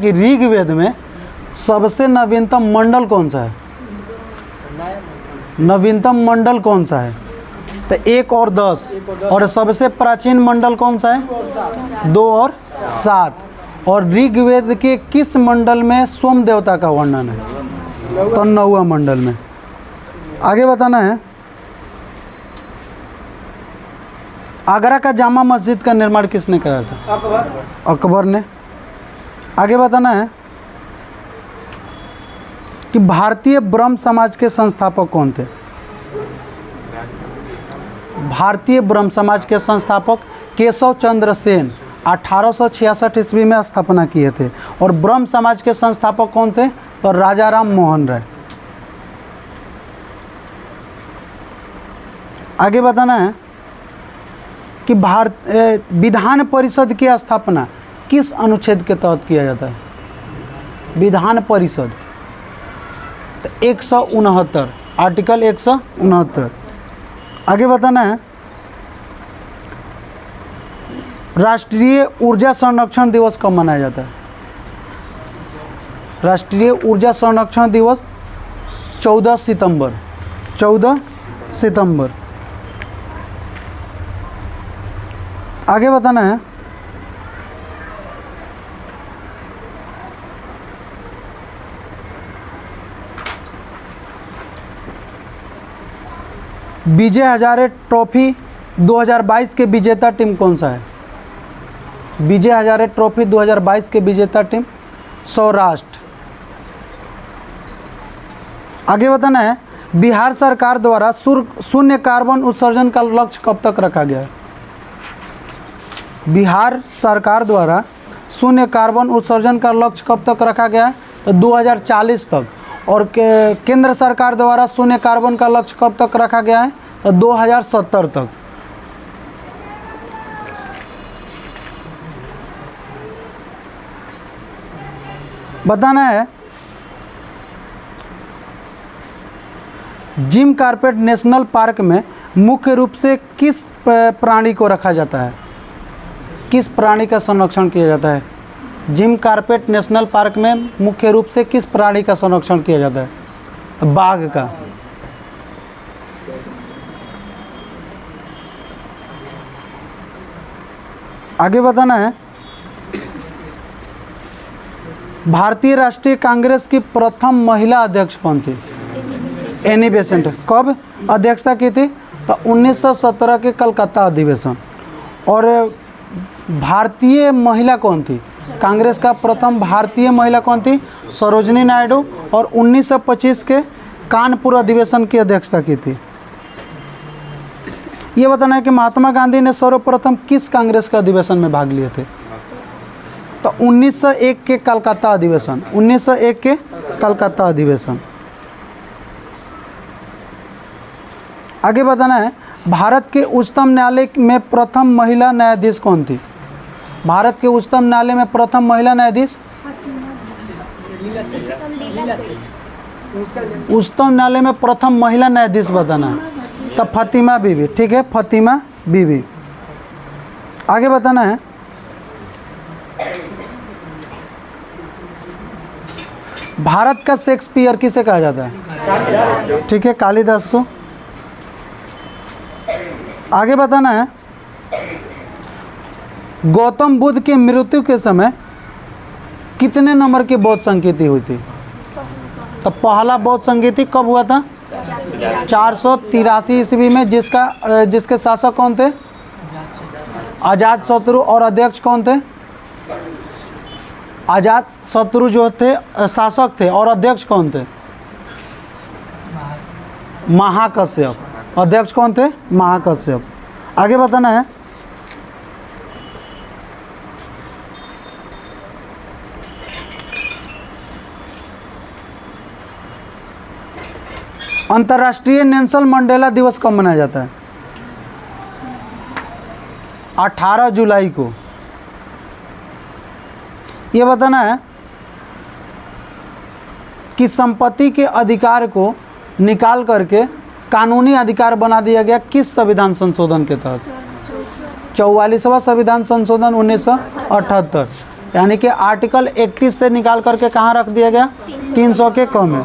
कि ऋग्वेद में सबसे नवीनतम मंडल कौन सा है? नवीनतम मंडल कौन सा है? तो 1 और 10। और सबसे प्राचीन मंडल कौन सा है? 2 और 7। और ऋग्वेद के किस मंडल में सोम देवता का वर्णन है? तो 9वां मंडल में। आगे बताना है, आगरा का जामा मस्जिद का निर्माण किसने कराया था? अकबर ने। आगे बताना है कि भारतीय ब्रह्म समाज के संस्थापक कौन थे? भारतीय ब्रह्म समाज के संस्थापक केशव चंद्र सेन 1866 ईस्वी में स्थापना किए थे। और ब्रह्म समाज के संस्थापक कौन थे? तो राजा राम मोहन राय। आगे बताना है कि विधान परिषद की स्थापना किस अनुच्छेद के तहत किया जाता है? विधान परिषद तो 169, आर्टिकल 169। आगे बताना है, राष्ट्रीय ऊर्जा संरक्षण दिवस कब मनाया जाता है? राष्ट्रीय ऊर्जा संरक्षण दिवस 14 सितंबर। 14 सितंबर। आगे बताना है, विजय हजारे ट्रॉफी 2022 के विजेता टीम कौन सा है? विजय हजारे ट्रॉफी 2022 के विजेता टीम सौराष्ट्र। आगे बताना है, बिहार सरकार द्वारा शून्य कार्बन उत्सर्जन का लक्ष्य कब तक रखा गया है? बिहार सरकार द्वारा शून्य कार्बन उत्सर्जन का लक्ष्य कब तक रखा गया है? तो 2040 तक। और केंद्र सरकार द्वारा शून्य कार्बन का लक्ष्य कब तक रखा गया है? तो 2070 तक। बताना है, जिम कॉर्बेट नेशनल पार्क में मुख्य रूप से किस प्राणी को रखा जाता है? किस प्राणी का संरक्षण किया जाता है? जिम कॉर्बेट नेशनल पार्क में मुख्य रूप से किस प्राणी का संरक्षण किया जाता है? तो बाघ का। आगे बताना है, भारतीय राष्ट्रीय कांग्रेस की प्रथम महिला अध्यक्ष कौन थी? Annie Besant. कब अध्यक्षता की थी? तो 1917 के कलकत्ता अधिवेशन। और भारतीय महिला कौन थी? कांग्रेस का प्रथम भारतीय महिला कौन थी? सरोजिनी नायडू। और 1925 के कानपुर अधिवेशन की अध्यक्षता की थी। ये बताना है कि महात्मा गांधी ने सर्वप्रथम किस कांग्रेस के अधिवेशन में भाग लिए थे? तो 1901 के कलकत्ता अधिवेशन। 1901 के कलकत्ता अधिवेशन। आगे बताना है, भारत के उच्चतम न्यायालय में प्रथम महिला न्यायाधीश कौन थी? भारत के उच्चतम न्यायालय में प्रथम महिला न्यायाधीश? उच्चतम न्यायालय में प्रथम महिला न्यायाधीश बताना है। तो फातिमा बीबी। ठीक है, फातिमा बीबी। आगे बताना है, भारत का शेक्सपियर किसे कहा जाता है? ठीक है, कालिदास को। आगे बताना है, गौतम बुद्ध की मृत्यु के समय कितने नंबर की बौद्ध संगीति हुई थी? तो पहला बौद्ध संगीति कब हुआ था? 483 ईस्वी में। जिसके शासक कौन थे? अजात शत्रु। और अध्यक्ष कौन थे? अजात शत्रु जो थे शासक थे। और अध्यक्ष कौन थे? महाकश्यप। अध्यक्ष कौन थे? महाकश्यप। आगे बताना है, अंतर्राष्ट्रीय नेल्सन मंडेला दिवस कब मनाया जाता है? 18 जुलाई को। ये बताना है कि संपत्ति के अधिकार को निकाल करके कानूनी अधिकार बना दिया गया किस संविधान संशोधन के तहत? 44वां संविधान संशोधन 1978। यानी कि आर्टिकल 31 से निकाल करके कहाँ रख दिया गया, 300 के कम है।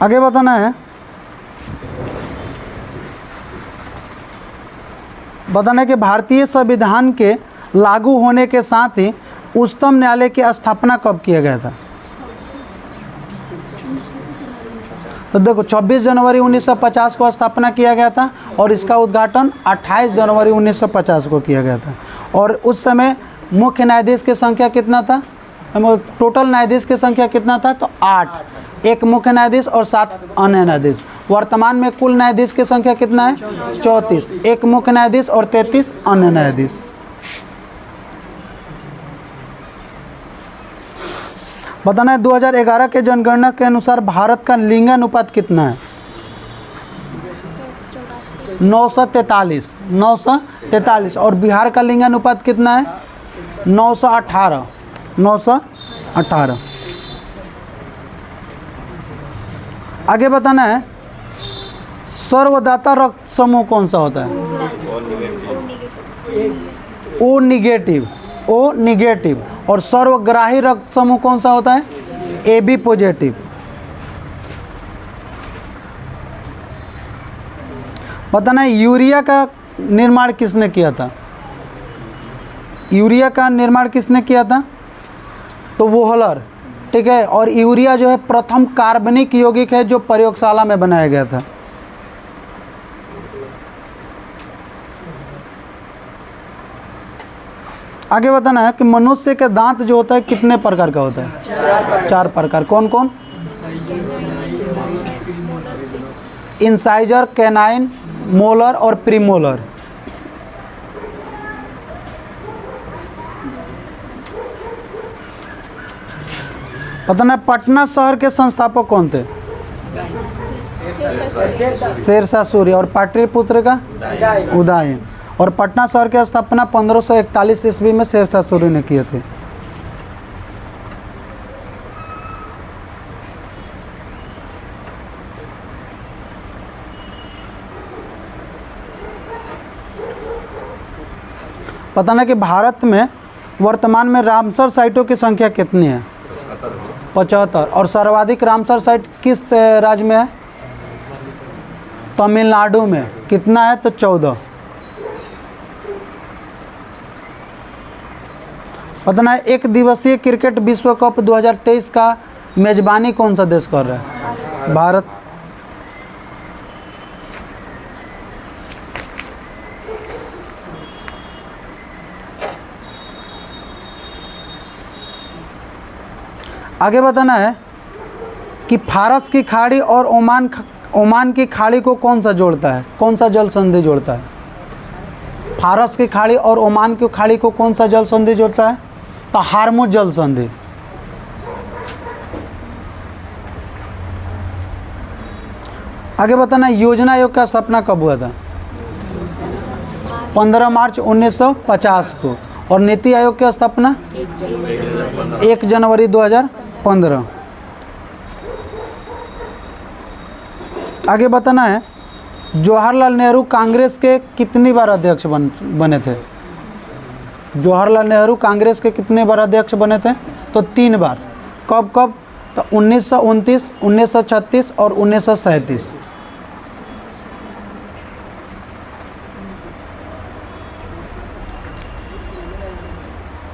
आगे बताना है, बताना है कि भारतीय संविधान के लागू होने के साथ ही उच्चतम न्यायालय की स्थापना कब किया गया था। तो देखो 26 जनवरी 1950 को स्थापना किया गया था और इसका उद्घाटन 28 जनवरी 1950 को किया गया था। और उस समय मुख्य न्यायाधीश की संख्या कितना था, टोटल न्यायाधीश की संख्या कितना था, तो 8, एक मुख्य न्यायाधीश और 7 अन्य न्यायाधीश। वर्तमान में कुल न्यायाधीश की संख्या कितना है, 34, एक मुख्य न्यायाधीश और 33 अन्य न्यायाधीश। बताना है 2011 के जनगणना के अनुसार भारत का लिंगानुपात कितना है, 943 और बिहार का लिंगानुपात कितना है, 918। आगे बताना है सर्वदाता रक्त समूह कौन सा होता है, ओ निगेटिव। और सर्वग्राही रक्त समूह कौन सा होता है, AB पॉजिटिव। बताना है यूरिया का निर्माण किसने किया था, यूरिया का निर्माण किसने किया था, तो वोहलर, ठीक है। और यूरिया जो है प्रथम कार्बनिक यौगिक है जो प्रयोगशाला में बनाया गया था। आगे बताना है कि मनुष्य के दांत जो होता है कितने प्रकार का होता है, 4 प्रकार। कौन कौन, इंसाइजर, कैनाइन, मोलर और प्रीमोलर। बताना है पटना शहर के संस्थापक कौन थे, शेरशाह सूरी। और पाटलिपुत्र का उदयन। और पटना शहर की स्थापना 1541 ईस्वी में शेरशाह सूरी ने किए थे। बताना कि भारत में वर्तमान में रामसर साइटों की संख्या कितनी है, 75। और सर्वाधिक रामसर साइट किस राज्य में है, तमिलनाडु में। कितना है, तो 14। बताना है एक दिवसीय क्रिकेट विश्व कप 2023 का मेजबानी कौन सा देश कर रहा है, भारत। आगे बताना है कि फारस की खाड़ी और ओमान की खाड़ी को कौन सा जोड़ता है, कौन सा जल संधि जोड़ता है, फारस की खाड़ी और ओमान की खाड़ी को कौन सा जल संधि जोड़ता है, तो हार्मुज जल संधि। आगे बताना योजना आयोग का स्थापना कब हुआ था, 15 मार्च 1950 को। और नीति आयोग की स्थापना 1 जनवरी 2015। आगे बताना है जवाहरलाल नेहरू कांग्रेस के कितनी बार अध्यक्ष बने थे, जवाहरलाल नेहरू कांग्रेस के कितने बार अध्यक्ष बने थे, तो 3 बार। कब कब, तो 1929, 1936 और 1937।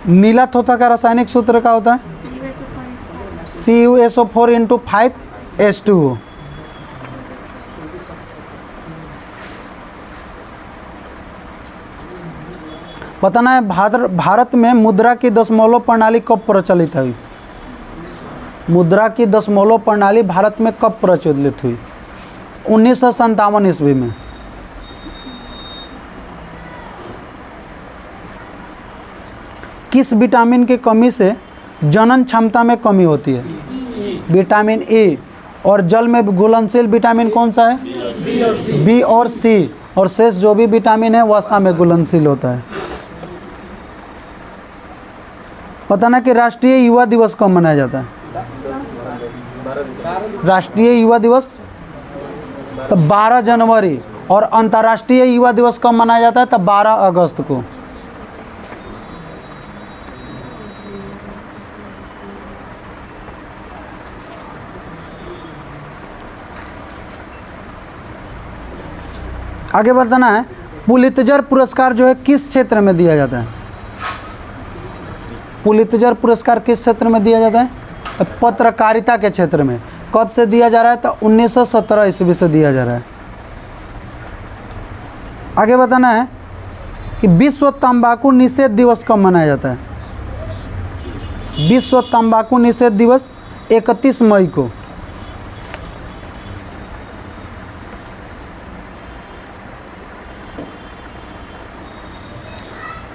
नीला थोथा का रासायनिक सूत्र क्या होता है, CuSO4 × 5H2O। बताना है भारत में मुद्रा की दशमलव प्रणाली कब प्रचलित हुई, मुद्रा की दशमलव प्रणाली भारत में कब प्रचलित हुई, 1957 ईस्वी में। किस विटामिन की कमी से जनन क्षमता में कमी होती है, विटामिन E। और जल में घुलनशील विटामिन कौन सा है, B और C। और शेष जो भी विटामिन है वसा में घुलनशील होता है। बताना कि राष्ट्रीय युवा दिवस कब मनाया जाता है, राष्ट्रीय युवा दिवस तो 12 जनवरी और अंतर्राष्ट्रीय युवा दिवस कब मनाया जाता है? तो 12 अगस्त को। आगे बताना है, पुलित्जर पुरस्कार जो है किस क्षेत्र में दिया जाता है? पुलित्जर पुरस्कार किस क्षेत्र में दिया जाता है? तो पत्रकारिता के क्षेत्र में। कब से दिया जा रहा है? तो 1917 ईस्वी से दिया जा रहा है। आगे बताना है कि विश्व तंबाकू निषेध दिवस कब मनाया जाता है? विश्व तंबाकू निषेध दिवस 31 मई को।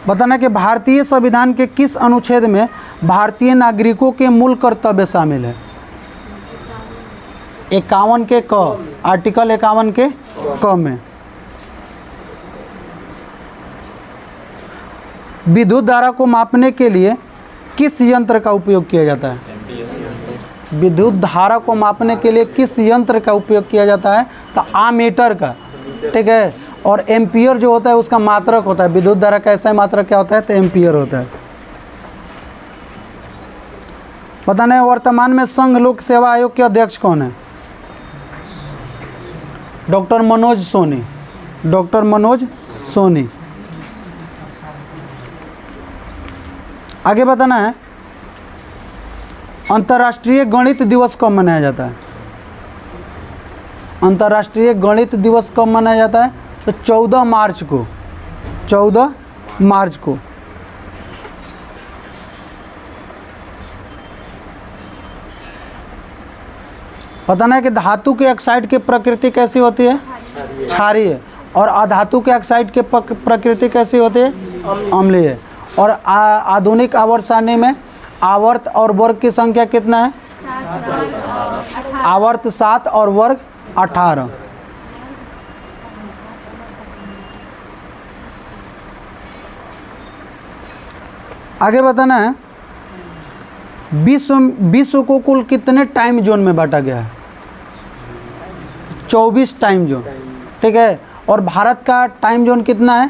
बताना कि भारतीय संविधान के किस अनुच्छेद में भारतीय नागरिकों के मूल कर्तव्य शामिल है? 51 के क, आर्टिकल 51 के क में। विद्युत धारा को मापने के लिए किस यंत्र का उपयोग किया जाता है? विद्युत धारा को मापने के लिए किस यंत्र का उपयोग किया जाता है? तो आमीटर का, ठीक है। और एम्पियर जो होता है उसका मात्रक होता है। विद्युत धारा का ऐसा मात्रक क्या होता है? तो एम्पियर होता है। पता नहीं वर्तमान में संघ लोक सेवा आयोग के अध्यक्ष कौन है? डॉक्टर मनोज सोनी। डॉक्टर मनोज सोनी। आगे बताना है, अंतर्राष्ट्रीय गणित दिवस कब मनाया जाता है? अंतर्राष्ट्रीय गणित दिवस कब मनाया जाता है? तो 14 मार्च को। 14 मार्च को। पता है कि धातु के ऑक्साइड की प्रकृति कैसी होती है? क्षारीय। और अधातु के ऑक्साइड की प्रकृति कैसी होती है? अम्लीय। और आधुनिक आवर्त सारणी में आवर्त और वर्ग की संख्या कितना है? आवर्त 7 और वर्ग 18। आगे बताना है, विश्व को कुल कितने टाइम जोन में बांटा गया है? 24 टाइम जोन, ठीक है। और भारत का टाइम जोन कितना है?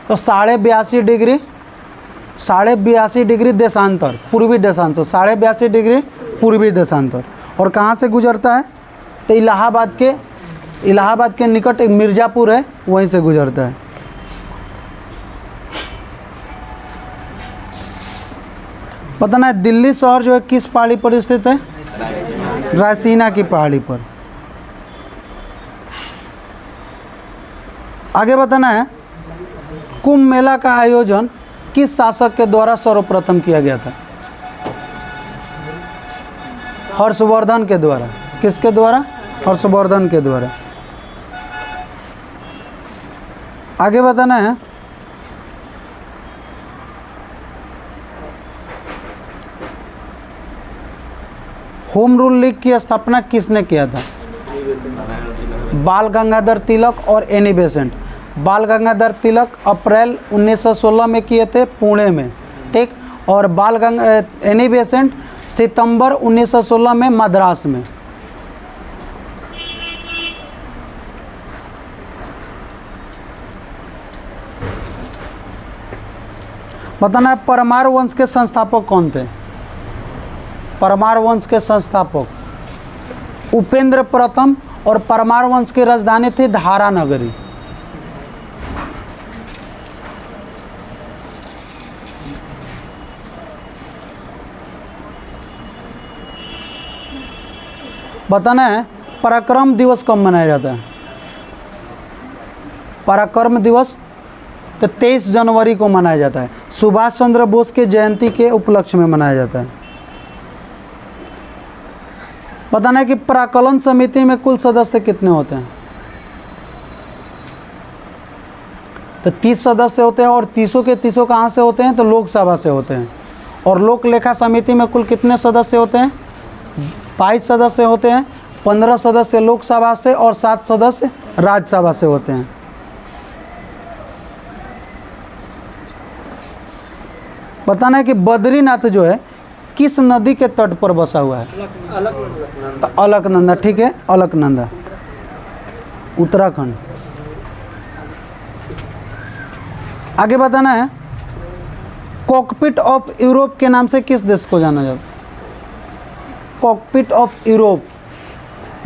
तो 82.5 डिग्री, 82.5 डिग्री देशांतर, पूर्वी देशांतर, 82.5 डिग्री पूर्वी देशांतर। और कहाँ से गुजरता है? तो इलाहाबाद के निकट एक मिर्ज़ापुर है, वहीं से गुजरता है। पता ना दिल्ली शहर जो है किस पहाड़ी पर स्थित है? रायसीना की पहाड़ी पर। आगे बताना है, कुंभ मेला का आयोजन किस शासक के द्वारा सर्वप्रथम किया गया था? हर्षवर्धन के द्वारा। किसके द्वारा? हर्षवर्धन के द्वारा। आगे बताना है, होम रूल लीग की स्थापना किसने किया था? बाल गंगाधर तिलक और एनी बेसेंट। बाल गंगाधर तिलक अप्रैल 1916 में किए थे पुणे में, ठीक। और एनी बेसेंट सितंबर 1916 में मद्रास में। बताना है, परमार वंश के संस्थापक कौन थे? परमार वंश के संस्थापक उपेंद्र प्रथम। और परमार वंश की राजधानी थी धारा नगरी। बताना है, पराक्रम दिवस कब मनाया जाता है? पराक्रम दिवस तो 23 जनवरी को मनाया जाता है। सुभाष चंद्र बोस के जयंती के उपलक्ष्य में मनाया जाता है। बताना है कि प्राक्कलन समिति में कुल सदस्य कितने होते हैं? तो 30 सदस्य होते हैं। और 30 के 30 कहाँ से होते हैं? तो लोकसभा से होते हैं। और लोक लेखा समिति में कुल कितने सदस्य होते हैं? 22 सदस्य होते हैं। 15 सदस्य लोकसभा से और 7 सदस्य राज्यसभा से होते हैं। बताना है कि बद्रीनाथ जो है किस नदी के तट पर बसा हुआ है? तो अलकनंदा, ठीक है, अलकनंदा, उत्तराखंड। आगे बताना है, कॉकपिट ऑफ यूरोप के नाम से किस देश को जाना जाता है? कॉकपिट ऑफ यूरोप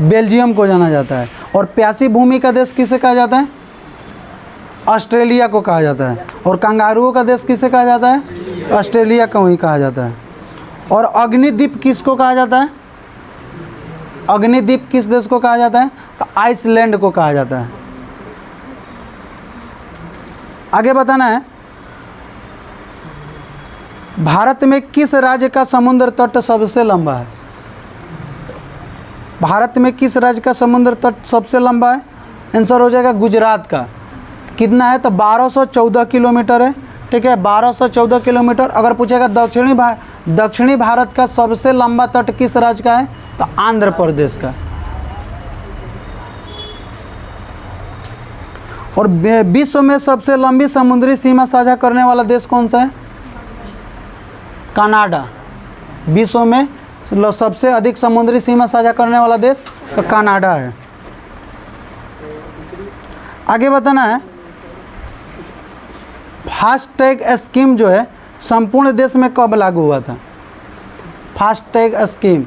बेल्जियम को जाना जाता है। और प्यासी भूमि का देश किसे कहा जाता है? ऑस्ट्रेलिया को कहा जाता है। और कंगारुओं का देश किसे कहा जाता है? ऑस्ट्रेलिया को ही कहा जाता है। और अग्निद्वीप किसको कहा जाता है? अग्निद्वीप किस देश को कहा जाता है? तो आइसलैंड को कहा जाता है। आगे बताना है, भारत में किस राज्य का समुद्र तट सबसे लंबा है? भारत में किस राज्य का समुद्र तट सबसे लंबा है? आंसर हो जाएगा गुजरात का। कितना है? तो 1214 किलोमीटर है। ठीक है, 1214 किलोमीटर। अगर पूछेगा दक्षिणी भारत का सबसे लंबा तट किस राज्य का है? तो आंध्र प्रदेश का। और विश्व में सबसे लंबी समुद्री सीमा साझा करने वाला देश कौन सा है? कनाडा। विश्व में सबसे अधिक समुद्री सीमा साझा करने वाला देश तो कनाडा है। आगे बताना है, फास्टैग स्कीम जो है संपूर्ण देश में कब लागू हुआ था? फास्टैग स्कीम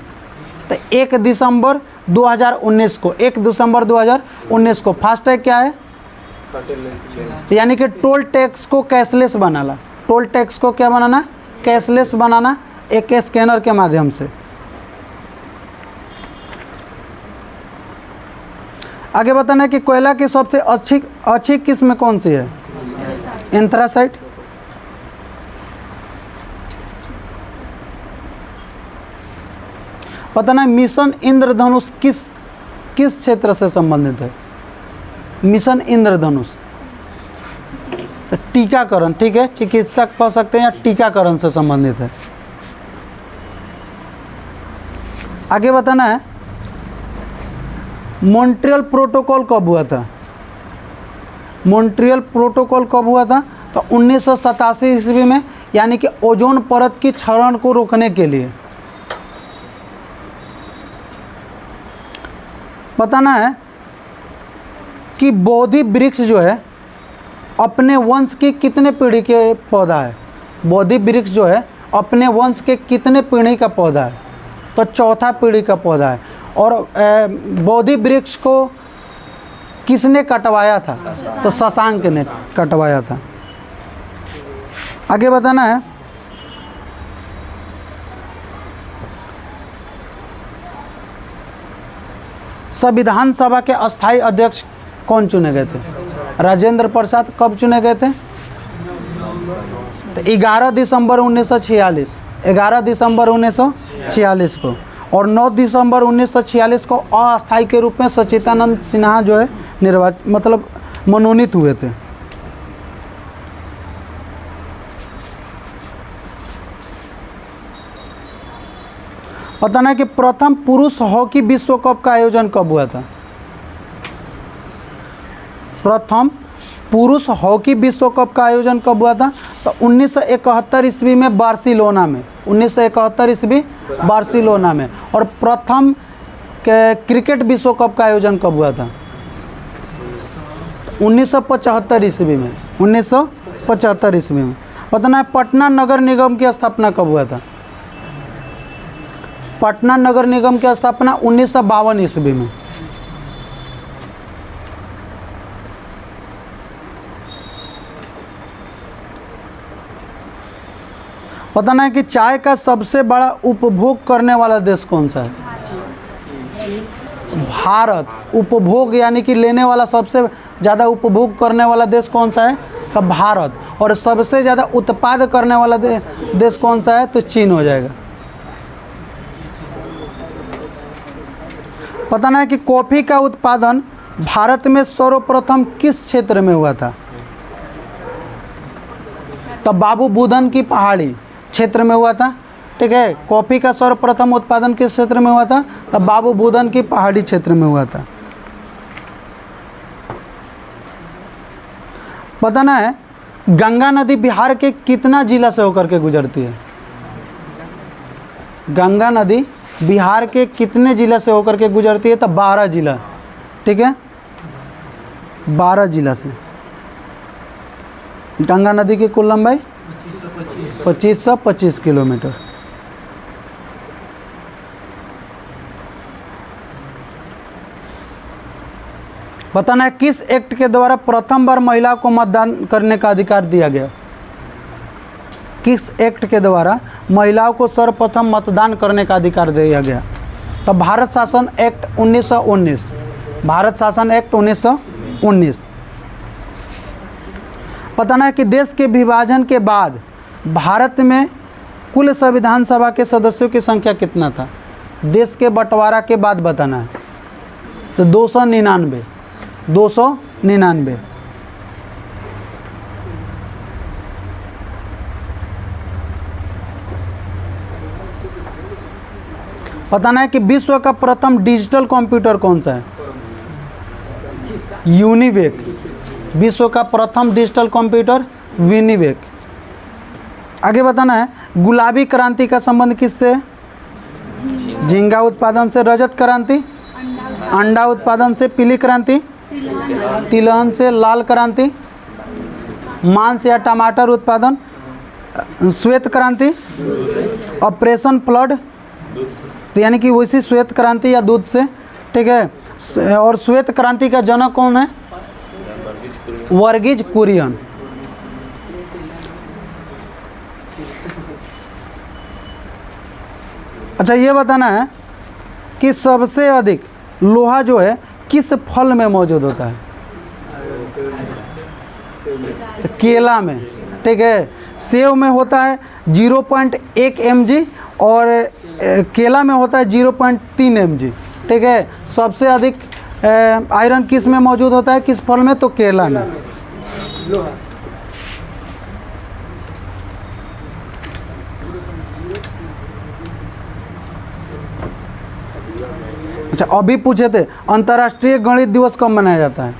तो 1 दिसंबर 2019 को, 1 दिसंबर 2019 को। फास्टैग क्या है? यानी कि टोल टैक्स को कैशलेस बनाना। टोल टैक्स को क्या बनाना? कैशलेस बनाना, एक स्कैनर के माध्यम से। आगे बताना है कि कोयला की सबसे अच्छी किस्म कौन सी है? एंथ्रासाइट। बताना है मिशन इंद्रधनुष किस क्षेत्र से संबंधित है? मिशन इंद्रधनुष टीकाकरण। ठीक है, चिकित्सक कह सकते हैं या टीकाकरण से संबंधित है। आगे बताना है, मॉन्ट्रियल प्रोटोकॉल कब हुआ था? मॉन्ट्रियल प्रोटोकॉल कब हुआ था? तो 1987 ईस्वी में, यानी कि ओजोन परत की क्षरण को रोकने के लिए। बताना है कि बोधि वृक्ष जो है अपने वंश की कितने पीढ़ी के पौधा है? बोधि वृक्ष जो है अपने वंश के कितने पीढ़ी का पौधा है? तो चौथा पीढ़ी का पौधा है। और बोधि वृक्ष को किसने कटवाया था? तो शशांक ने कटवाया था। आगे बताना है, संविधान सभा के अस्थायी अध्यक्ष कौन चुने गए थे? राजेंद्र प्रसाद। कब चुने गए थे? तो 11 दिसंबर 1946, 11 दिसंबर 1946 को। और 9 दिसंबर 1946 को अस्थायी के रूप में सच्चिदानंद सिन्हा जो है मनोनीत हुए थे। बताना है कि प्रथम पुरुष हॉकी विश्व कप का आयोजन कब हुआ था? प्रथम पुरुष हॉकी विश्व कप का आयोजन कब हुआ था? तो 1971 ईस्वी में बार्सिलोना में। 1971 ईस्वी बार्सिलोना में। और प्रथम क्रिकेट विश्व कप का आयोजन कब हुआ था? 1975 ईस्वी में। 1975 ईस्वी में। बताना है, पटना नगर निगम की स्थापना कब हुआ था? पटना नगर निगम की स्थापना 1952 ईस्वी में। बताना है कि चाय का सबसे बड़ा उपभोग करने वाला देश कौन सा है? भारत। उपभोग यानी कि लेने वाला, सबसे ज़्यादा उपभोग करने वाला देश कौन सा है? तो भारत। और सबसे ज़्यादा उत्पाद करने वाला देश कौन सा है? तो चीन हो जाएगा। बताना है कि कॉफ़ी का उत्पादन भारत में सर्वप्रथम किस क्षेत्र में हुआ था? तो बाबू बुदन की पहाड़ी क्षेत्र में हुआ था। ठीक है, कॉफ़ी का सर्वप्रथम उत्पादन किस क्षेत्र में हुआ था? तो बाबू बुदन की पहाड़ी क्षेत्र में हुआ था। बताना है, गंगा नदी बिहार के कितना जिला से होकर के गुजरती है? गंगा नदी बिहार के कितने जिला से होकर के गुजरती है? तो 12 जिला। ठीक है, 12 जिला से। गंगा नदी की कुल लंबाई 2525 किलोमीटर। बताना है किस एक्ट के द्वारा प्रथम बार महिला को मतदान करने का अधिकार दिया गया? किस एक्ट के द्वारा महिलाओं को सर्वप्रथम मतदान करने का अधिकार दिया गया? तो भारत शासन एक्ट 1919, भारत शासन एक्ट 1919। बताना है कि देश के विभाजन के बाद भारत में कुल संविधान सभा के सदस्यों की संख्या कितना था? देश के बंटवारा के बाद बताना है। तो 299। बताना है कि विश्व का प्रथम डिजिटल कंप्यूटर कौन सा है? यूनिवेक। विश्व का प्रथम डिजिटल कंप्यूटर यूनिवेक। आगे बताना है गुलाबी क्रांति का संबंध किससे? झींगा उत्पादन से। रजत क्रांति अंडा उत्पादन से। पीली क्रांति तिलहन से। लाल क्रांति मांस या टमाटर उत्पादन। श्वेत क्रांति ऑपरेशन फ्लड, तो यानी कि वैसी श्वेत क्रांति या दूध से, ठीक है। और श्वेत क्रांति का जनक कौन है? वर्गीज कुरियन। अच्छा, ये बताना है कि सबसे अधिक लोहा जो है किस फल में मौजूद होता है? केला में, ठीक है। सेब में होता है 0.1 mg और केला में होता है 0.3 mg, ठीक है। सबसे अधिक आयरन किस में मौजूद होता है? किस फल में? तो केला में। अच्छा, अभी पूछे थे अंतर्राष्ट्रीय गणित दिवस कब मनाया जाता है?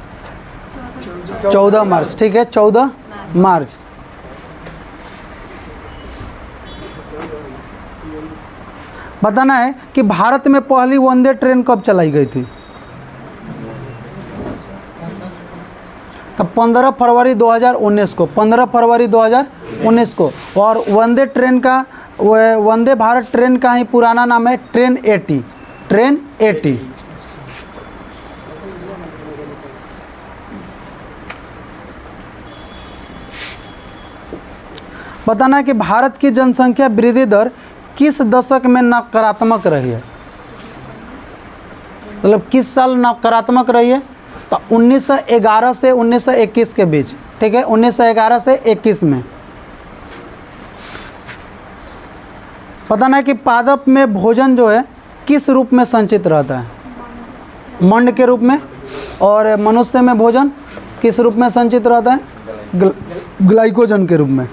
14 मार्च, ठीक है। 14 मार्च। बताना है कि भारत में पहली वंदे ट्रेन कब चलाई गई थी? तो 15 फरवरी 2019 को, 15 फरवरी 2019 को। और वंदे ट्रेन का, वंदे भारत ट्रेन का ही पुराना नाम है ट्रेन 80। ट्रेन 80। बताना है कि भारत की जनसंख्या वृद्धि दर किस दशक में नकारात्मक रही है? मतलब किस साल नकारात्मक रही है? तो 1911 से 1921 के बीच, ठीक है। 1911 से 21 में। बताना है कि पादप में भोजन जो है किस रूप में संचित रहता है? मंड के रूप में। और मनुष्य में भोजन किस रूप में संचित रहता है? ग्लाइकोजन के रूप में।